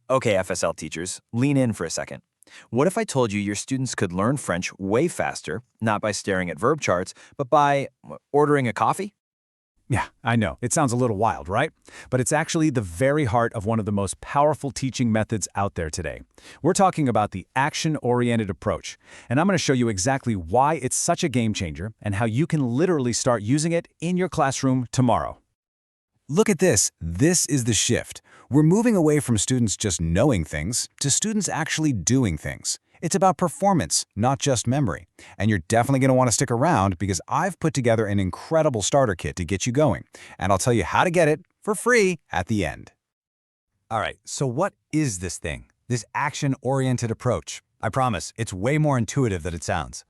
Okay, FSL teachers, lean in for a second. What if I told you your students could learn French way faster, not by staring at verb charts, but by ordering a coffee? Yeah, I know. It sounds a little wild, right? But it's actually the very heart of one of the most powerful teaching methods out there today. We're talking about the action-oriented approach, and I'm going to show you exactly why it's such a game changer and how you can literally start using it in your classroom tomorrow. Look at this. This is the shift. We're moving away from students just knowing things to students actually doing things. It's about performance, not just memory. And you're definitely going to want to stick around because I've put together an incredible starter kit to get you going. And I'll tell you how to get it for free at the end. All right, so what is this thing? This action-oriented approach? I promise, it's way more intuitive than it sounds.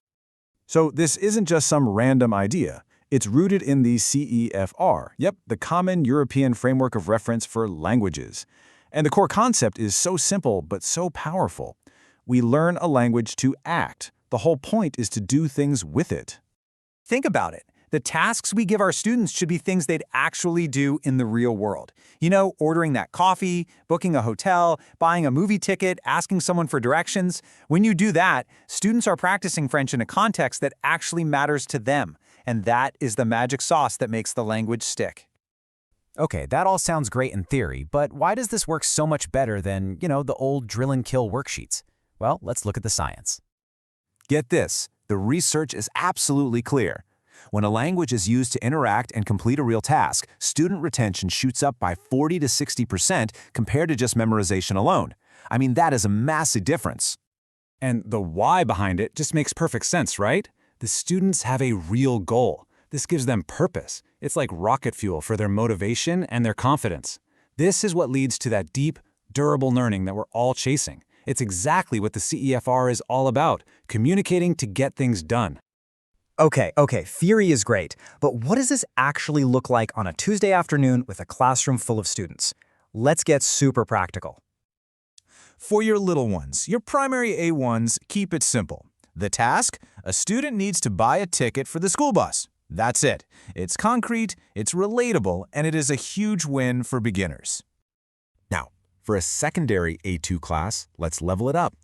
So this isn't just some random idea. It's rooted in the CEFR, the Common European Framework of Reference for Languages. And the core concept is so simple but so powerful. We learn a language to act. The whole point is to do things with it. Think about it. The tasks we give our students should be things they'd actually do in the real world. You know, ordering that coffee, booking a hotel, buying a movie ticket, asking someone for directions. When you do that, students are practicing French in a context that actually matters to them. And that is the magic sauce that makes the language stick. Okay, that all sounds great in theory, but why does this work so much better than, the old drill and kill worksheets? Well, let's look at the science. Get this, the research is absolutely clear. When a language is used to interact and complete a real task, student retention shoots up by 40 to 60% compared to just memorization alone. I mean, that is a massive difference. And the why behind it just makes perfect sense, right? The students have a real goal. This gives them purpose. It's like rocket fuel for their motivation and their confidence. This is what leads to that deep, durable learning that we're all chasing. It's exactly what the CEFR is all about, communicating to get things done. Okay, theory is great, but what does this actually look like on a Tuesday afternoon with a classroom full of students? Let's get super practical. For your little ones, your primary A1s, keep it simple. The task? A student needs to buy a ticket for the school bus. That's it. It's concrete, it's relatable, and it is a huge win for beginners. Now, for a secondary A2 class, let's level it up.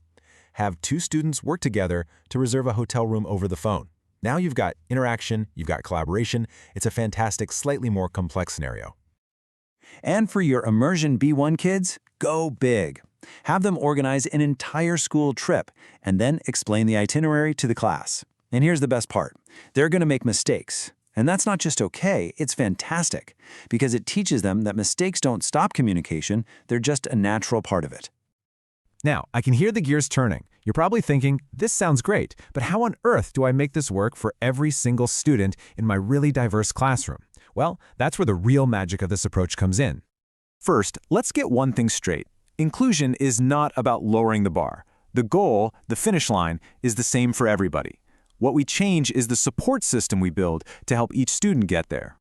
Have two students work together to reserve a hotel room over the phone. Now you've got interaction, you've got collaboration. It's a fantastic, slightly more complex scenario. And for your Immersion B1 kids, go big. Have them organize an entire school trip and then explain the itinerary to the class. And here's the best part. They're going to make mistakes. And that's not just okay, it's fantastic, because it teaches them that mistakes don't stop communication, they're just a natural part of it. Now, I can hear the gears turning. You're probably thinking, this sounds great, but how on earth do I make this work for every single student in my really diverse classroom? Well, that's where the real magic of this approach comes in. First, let's get one thing straight. Inclusion is not about lowering the bar. The goal, the finish line, is the same for everybody. What we change is the support system we build to help each student get there.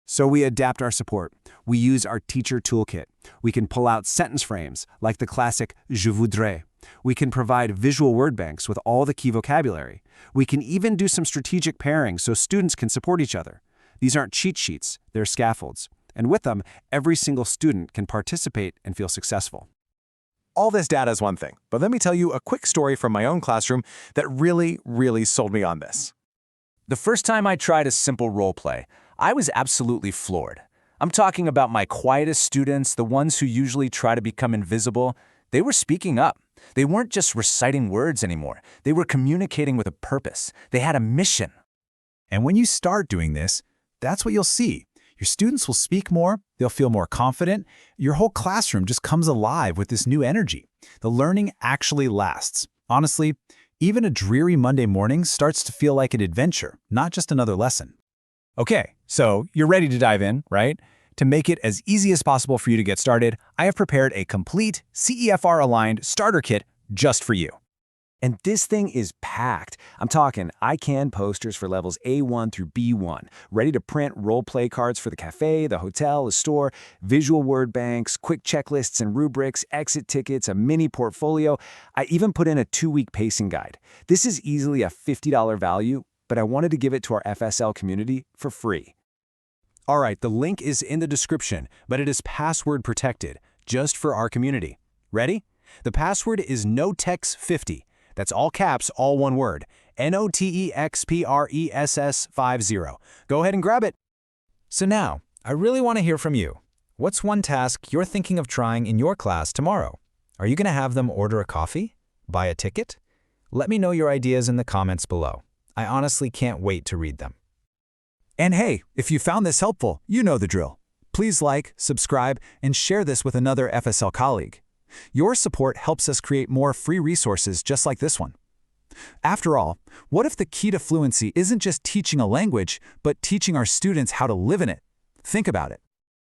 So we adapt our support. We use our teacher toolkit. We can pull out sentence frames, like the classic je voudrais. We can provide visual word banks with all the key vocabulary. We can even do some strategic pairing so students can support each other. These aren't cheat sheets, they're scaffolds. And with them, every single student can participate and feel successful. All this data is one thing, but let me tell you a quick story from my own classroom that really sold me on this. The first time I tried a simple role play, I was absolutely floored. I'm talking about my quietest students, the ones who usually try to become invisible. They were speaking up. They weren't just reciting words anymore. They were communicating with a purpose. They had a mission. And when you start doing this, that's what you'll see. Your students will speak more, they'll feel more confident. Your whole classroom just comes alive with this new energy. The learning actually lasts. Honestly, even a dreary Monday morning starts to feel like an adventure, not just another lesson. Okay, so you're ready to dive in, right? To make it as easy as possible for you to get started, I have prepared a complete CEFR-aligned starter kit just for you. And this thing is packed. I'm talking I-CAN posters for levels A1 through B1, ready to print role-play cards for the cafe, the hotel, the store, visual word banks, quick checklists and rubrics, exit tickets, a mini portfolio. I even put in a 2-week pacing guide. This is easily a $50 value, but I wanted to give it to our FSL community for free. All right, the link is in the description, but it is password protected, just for our community. Ready? The password is NOTEX50. That's all caps, all one word. NOTEXPRESS50. Go ahead and grab it. So now, I really want to hear from you. What's one task you're thinking of trying in your class tomorrow? Are you going to have them order a coffee? Buy a ticket? Let me know your ideas in the comments below. I honestly can't wait to read them. And hey, if you found this helpful, you know the drill. Please like, subscribe, and share this with another FSL colleague. Your support helps us create more free resources just like this one. After all, what if the key to fluency isn't just teaching a language, but teaching our students how to live in it? Think about it.